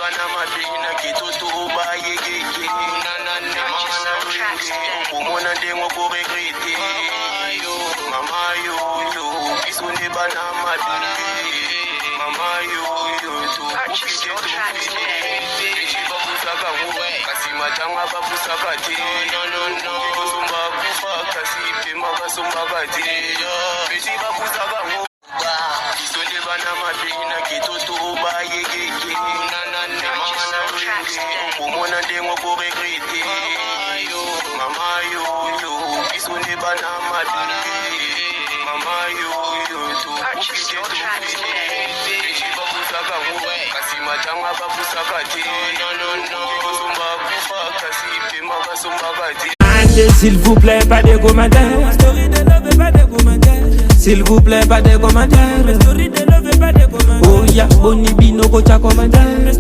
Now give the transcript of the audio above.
bana madina kitoto baye gege nanane mana umona ndengo ko regrete mama yo isone bana madina mama yo to Purchase your tracks today. Saka uwe kasima tanga babu sakati no kusumba kufa kasi pema sumba kati beti babu saka uwe isole bana madina kitoto baye gege nanane mana umona ndengo ko regrete mama yo isone bana madina mama yo to Purchase your tracks today. beti babu saka uwe kasima tanga babu sakati no kusumba kufa kasi pema sumba kati. S'il vous plaît, pas de commentaires. Story de love, pas de commentaires. S'il vous plaît, pas de commentaires. Story de love, pas de commentaires. Oh ya, Boni Bino, go ta commentaire.